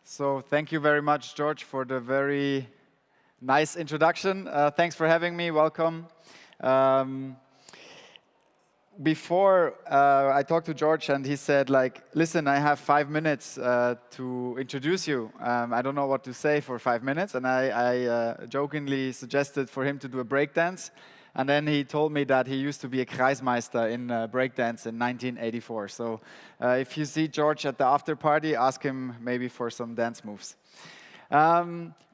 So thank you very much, George, for the very nice introduction. Thanks for having me. Welcome. Before I talked to George, and he said, listen, I have 5 minutes to introduce you. I don't know what to say for 5 minutes, and I jokingly suggested for him to do a breakdance. And then he told me that he used to be a Kreismeister in breakdance in 1984. So if you see George at the after party, ask him maybe for some dance moves.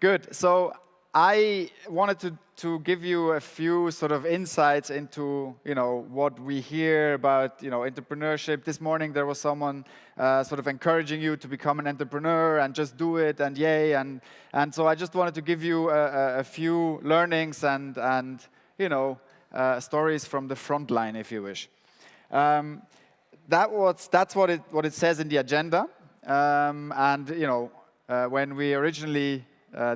Good. So I wanted to give you a few sort of insights into, what we hear about, entrepreneurship. This morning there was someone sort of encouraging you to become an entrepreneur and just do it and yay. And so I just wanted to give you a few learnings and stories from the front line, if you wish. That's what it says in the agenda. When we originally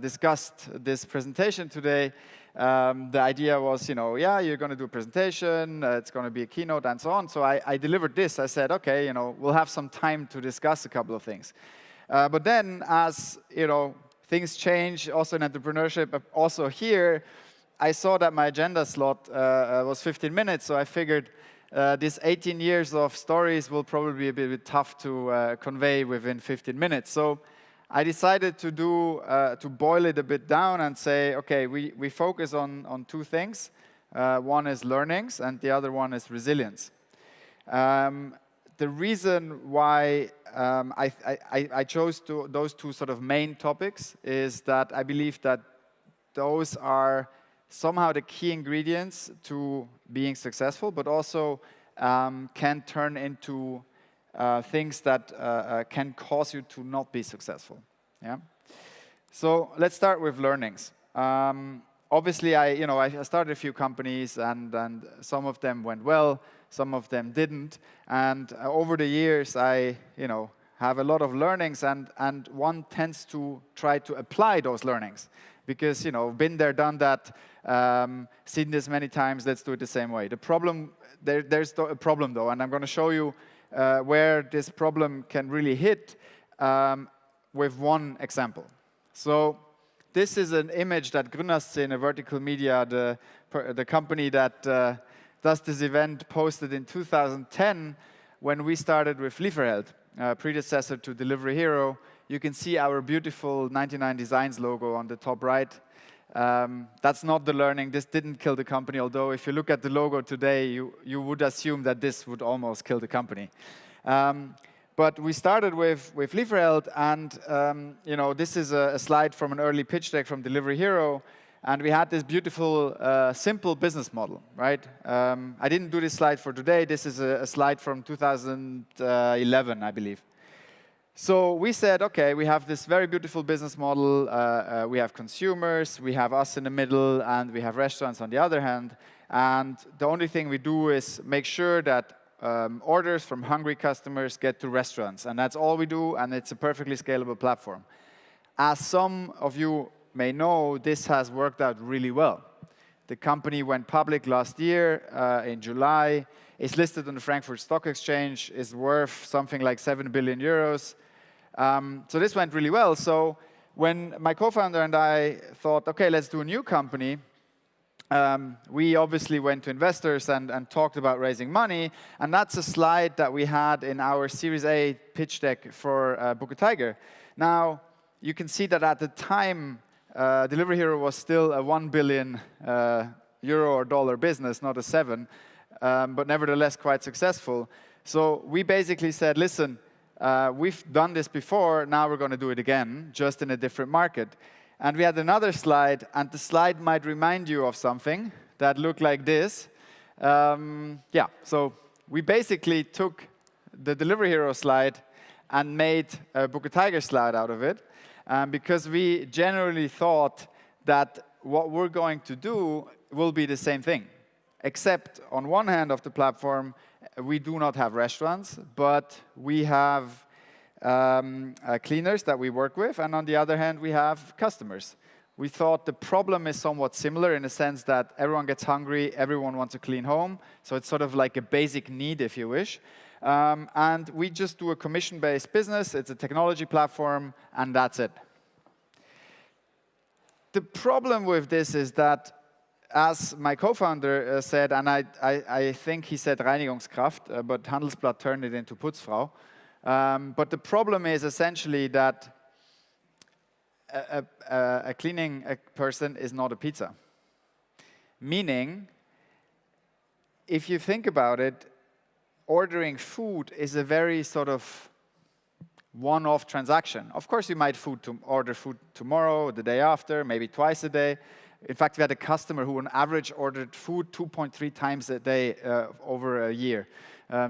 discussed this presentation today, the idea was, you're going to do a presentation, it's going to be a keynote, and so on. So I delivered this. I said, okay, we'll have some time to discuss a couple of things. But then, as things change, also in entrepreneurship, also here, I saw that my agenda slot was 15 minutes, so I figured these 18 years of stories will probably be a bit tough to convey within 15 minutes. So I decided to boil it a bit down and say, okay, we focus on two things. One is learnings, and the other one is resilience. The reason why I chose those two sort of main topics is that I believe that those are somehow the key ingredients to being successful, but also can turn into things that can cause you to not be successful. Yeah. So let's start with learnings. Obviously, I started a few companies, and some of them went well, some of them didn't. And over the years, I have a lot of learnings, and one tends to try to apply those learnings. Because, been there, done that, seen this many times, let's do it the same way. The problem, there's a problem though, and I'm going to show you where this problem can really hit with one example. So this is an image that Gründerszene Vertical Media, the company that does this event, posted in 2010 when we started with Lieferheld, predecessor to Delivery Hero. You can see our beautiful 99 Designs logo on the top right. That's not the learning. This didn't kill the company, although if you look at the logo today, you would assume that this would almost kill the company. But we started with Lieferheld, and this is a slide from an early pitch deck from Delivery Hero, and we had this beautiful, simple business model, right? I didn't do this slide for today. This is a slide from 2011, I believe. So we said, okay, we have this very beautiful business model. We have consumers, we have us in the middle, and we have restaurants on the other hand. And the only thing we do is make sure that orders from hungry customers get to restaurants. And that's all we do, and it's a perfectly scalable platform. As some of you may know, this has worked out really well. The company went public last year in July. It's listed on the Frankfurt Stock Exchange. Is worth something like 7 billion euros. So this went really well. So when my co-founder and I thought, okay, let's do a new company, we obviously went to investors and talked about raising money. And that's a slide that we had in our Series A pitch deck for Book a Tiger. Now, you can see that at the time, Delivery Hero was still a 1 billion euro or dollar business, not a 7, but nevertheless quite successful. So we basically said, listen, we've done this before, now we're going to do it again, just in a different market. And we had another slide, and the slide might remind you of something that looked like this. So we basically took the Delivery Hero slide and made a Book a Tiger slide out of it, because we generally thought that what we're going to do will be the same thing. Except on one hand of the platform, we do not have restaurants, but we have cleaners that we work with, and on the other hand, we have customers. we thought the problem is somewhat similar in the sense that everyone gets hungry, everyone wants a clean home, so it's sort of like a basic need, if you wish. And we just do a commission-based business, it's a technology platform, and that's it. The problem with this is that, as my co-founder said, and I think he said Reinigungskraft, but Handelsblatt turned it into Putzfrau. But the problem is essentially that a cleaning person is not a pizza. Meaning, if you think about it, ordering food is a very sort of one-off transaction. Of course, you might order food tomorrow, the day after, maybe twice a day. In fact, we had a customer who on average ordered food 2.3 times a day over a year.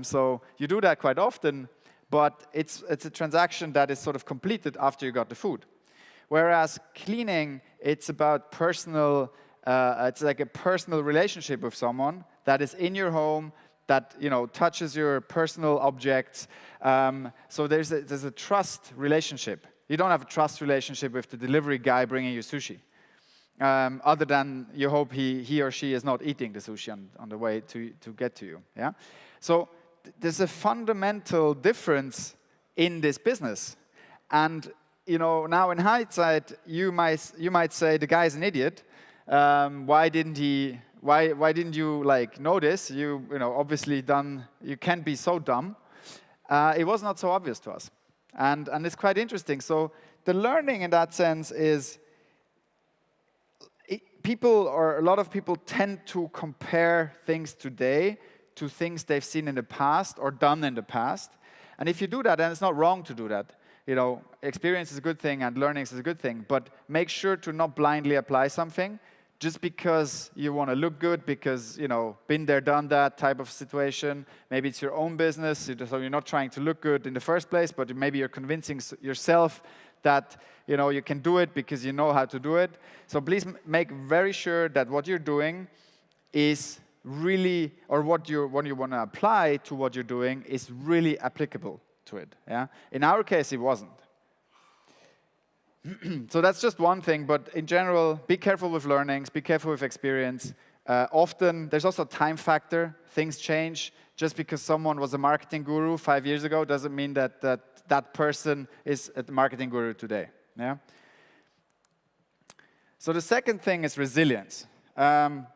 So you do that quite often, but it's a transaction that is sort of completed after you got the food. Whereas cleaning, it's about personal, it's like a personal relationship with someone that is in your home, that touches your personal objects. So there's a trust relationship. You don't have a trust relationship with the delivery guy bringing you sushi, other than you hope he or she is not eating the sushi on the way to get to you. Yeah. So there's a fundamental difference in this business, and now in hindsight, you might say the guy's an idiot. Why didn't you know this? Obviously you can't be so dumb. It was not so obvious to us. And it's quite interesting. So the learning in that sense is a lot of people tend to compare things today to things they've seen in the past or done in the past. And if you do that, then it's not wrong to do that. Experience is a good thing and learning is a good thing, but make sure to not blindly apply something just because you want to look good, because, been there, done that type of situation. Maybe it's your own business, so you're not trying to look good in the first place, but maybe you're convincing yourself that, you can do it because you know how to do it. So please make very sure that what you're doing is really, or what you want to apply to what you're doing is really applicable to it. Yeah? In our case, it wasn't. So that's just one thing, but in general, be careful with learnings, be careful with experience. Often, there's also a time factor. Things change. Just because someone was a marketing guru 5 years ago doesn't mean that person is a marketing guru today. Yeah? So the second thing is resilience.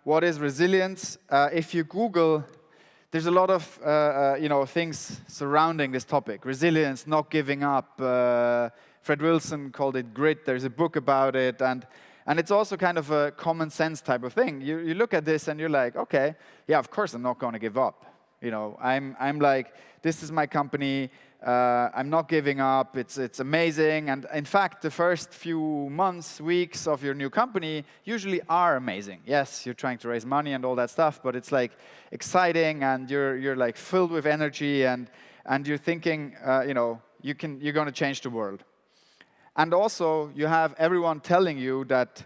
What is resilience? If you Google, there's a lot of things surrounding this topic. Resilience, not giving up. Fred Wilson called it grit. There's a book about it, and it's also kind of a common sense type of thing. You look at this and you're like, okay, yeah, of course I'm not going to give up. I'm like, this is my company. I'm not giving up. It's amazing. And in fact, the first few months, weeks of your new company usually are amazing. Yes, you're trying to raise money and all that stuff, but it's like exciting, and you're like filled with energy, and you're thinking, you're going to change the world. And also, you have everyone telling you that,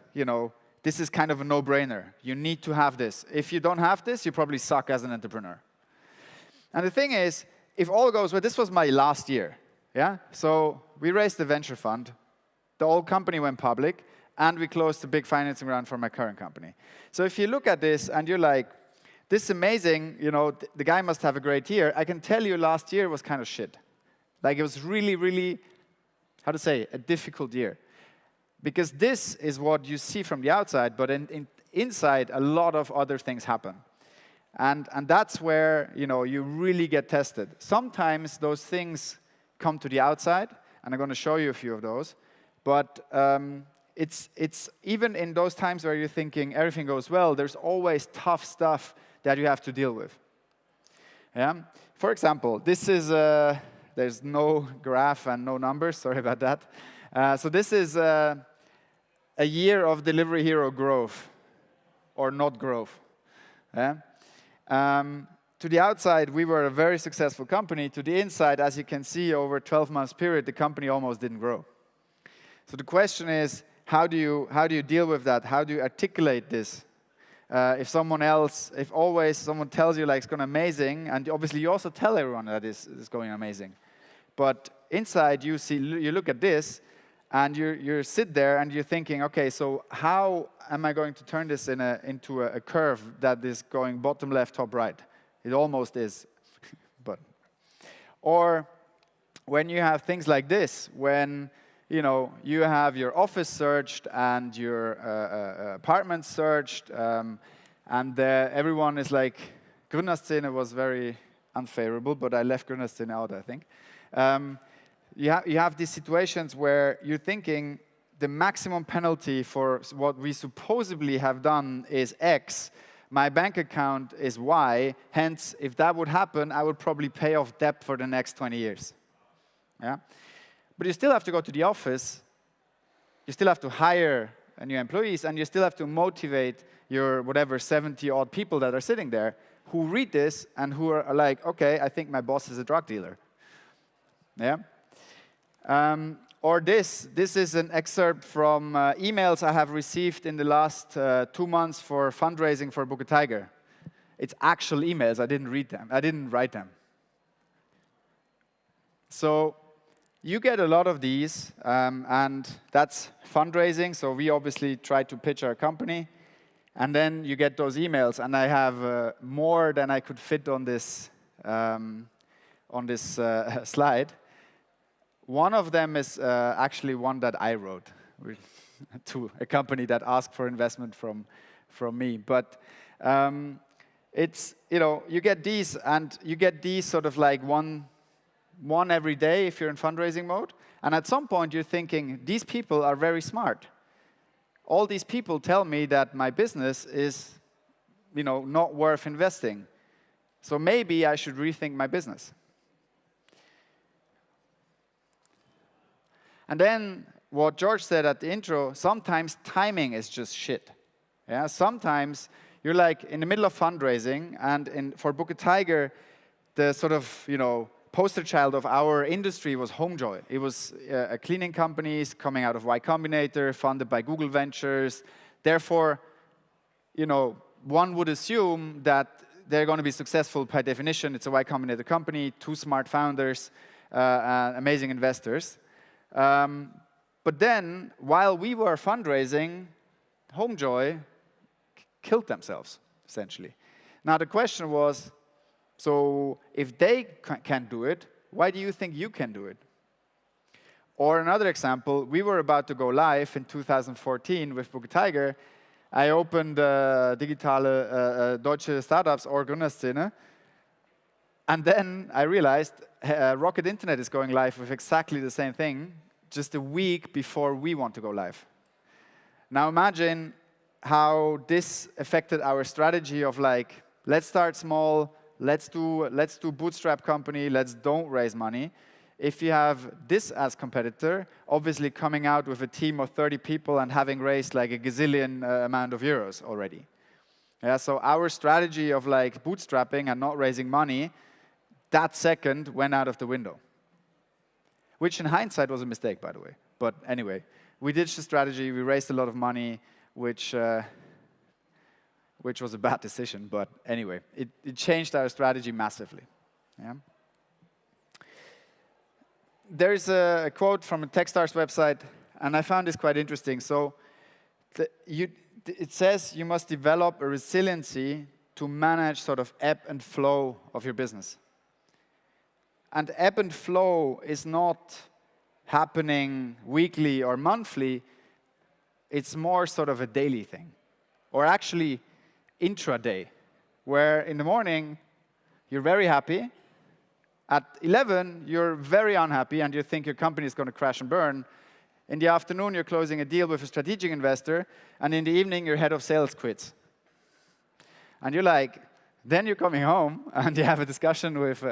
this is kind of a no-brainer. You need to have this. If you don't have this, you probably suck as an entrepreneur. And the thing is, if all goes well, this was my last year. Yeah? So we raised the venture fund, the old company went public, and we closed a big financing round for my current company. So if you look at this and you're like, this is amazing, the guy must have a great year. I can tell you last year was kind of shit. Like, it was really, really, a difficult year. Because this is what you see from the outside, but inside, a lot of other things happen. And that's where, you really get tested. Sometimes those things come to the outside, and I'm going to show you a few of those. But it's even in those times where you're thinking everything goes well, there's always tough stuff that you have to deal with. Yeah? For example, this is, there's no graph and no numbers, sorry about that. So this is a year of Delivery Hero growth, or not growth. Yeah? To the outside, we were a very successful company. To the inside, as you can see, over a 12-month period, the company almost didn't grow. So the question is, how do you deal with that? How do you articulate this? If always someone tells you like it's going amazing, and obviously you also tell everyone that it's going amazing. But inside, you look at this, And you sit there and you're thinking, okay, so how am I going to turn this into a curve that is going bottom left, top right? It almost is, but. Or when you have things like this, when you have your office searched and your apartment searched, and everyone is like, Gründerszene was very unfavorable, but I left Gründerszene out, I think. You have these situations where you're thinking the maximum penalty for what we supposedly have done is X, my bank account is Y, hence, if that would happen, I would probably pay off debt for the next 20 years. Yeah? But you still have to go to the office, you still have to hire new employees, and you still have to motivate your whatever 70-odd people that are sitting there who read this and who are like, okay, I think my boss is a drug dealer. Yeah? Or this is an excerpt from emails I have received in the last 2 months for fundraising for Book a Tiger. It's actual emails, I didn't read them, I didn't write them. So you get a lot of these, and that's fundraising, so we obviously try to pitch our company, and then you get those emails, and I have more than I could fit on this slide. One of them is actually one that I wrote to a company that asked for investment from me. But it's, you get these, and you get these sort of like one every day if you're in fundraising mode. And at some point, you're thinking, these people are very smart. All these people tell me that my business is, not worth investing. So maybe I should rethink my business. And then what George said at the intro, sometimes timing is just shit. Yeah, sometimes you're like in the middle of fundraising, and for Book a Tiger, the sort of, poster child of our industry was Homejoy. It was a cleaning company coming out of Y Combinator, funded by Google Ventures. Therefore, one would assume that they're going to be successful by definition. It's a Y Combinator company, 2 smart founders, amazing investors. But then, while we were fundraising, Homejoy killed themselves, essentially. Now, the question was, so if they can't do it, why do you think you can do it? Or another example, we were about to go live in 2014 with Book a Tiger. I opened digitale deutsche Startups or Gründerszene, and then I realized Rocket Internet is going live with exactly the same thing just a week before we want to go live. Now imagine how this affected our strategy of like, let's start small, let's do bootstrap company, don't raise money. If you have this as competitor, obviously coming out with a team of 30 people and having raised like a gazillion amount of euros already. Yeah, so our strategy of like bootstrapping and not raising money, that second went out of the window. Which in hindsight was a mistake, by the way. But anyway, we ditched the strategy, we raised a lot of money, which was a bad decision. But anyway, it changed our strategy massively. Yeah? There's a quote from a Techstars website, and I found this quite interesting. So it says you must develop a resiliency to manage sort of ebb and flow of your business. And ebb and flow is not happening weekly or monthly. It's more sort of a daily thing. Or actually intraday, where in the morning you're very happy. At 11, you're very unhappy and you think your company is going to crash and burn. In the afternoon, you're closing a deal with a strategic investor. And in the evening, your head of sales quits. And you're like, then you're coming home and you have a discussion with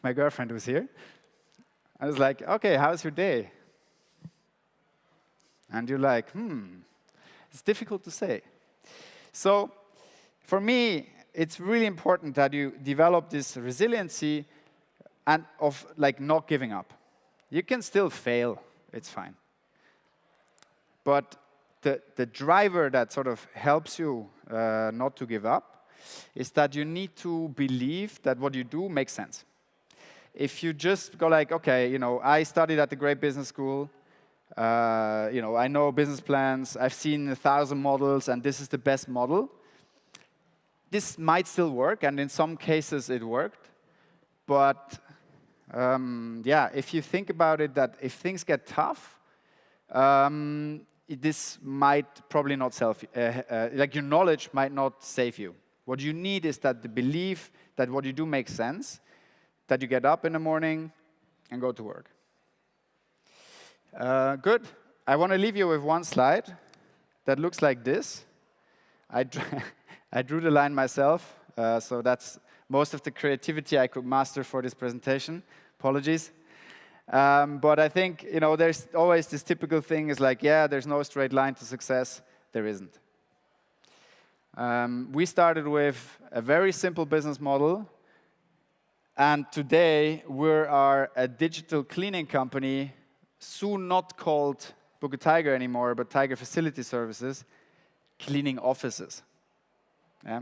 my girlfriend who's here. I was like, okay, how's your day? And you're like, it's difficult to say. So for me, it's really important that you develop this resiliency and of like not giving up. You can still fail, it's fine. But the driver that sort of helps you not to give up is that you need to believe that what you do makes sense. If you just go like, okay, I studied at the great business school, I know business plans, I've seen 1,000 models, and this is the best model. This might still work, and in some cases it worked. But if you think about it, that if things get tough, this might probably not your knowledge might not save you. What you need is that the belief that what you do makes sense, that you get up in the morning and go to work. Good. I want to leave you with one slide that looks like this. I drew the line myself, so that's most of the creativity I could master for this presentation. Apologies. But I think, there's always this typical thing is like, there's no straight line to success. There isn't. We started with a very simple business model, and today we are a digital cleaning company, soon not called Book a Tiger anymore, but Tiger Facility Services, cleaning offices. Yeah?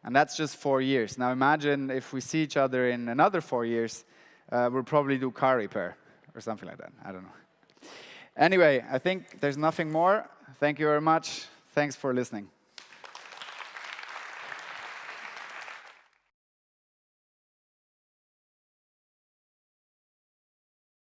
And that's just 4 years. Now imagine if we see each other in another 4 years, we'll probably do car repair or something like that. I don't know. Anyway, I think there's nothing more. Thank you very much. Thanks for listening.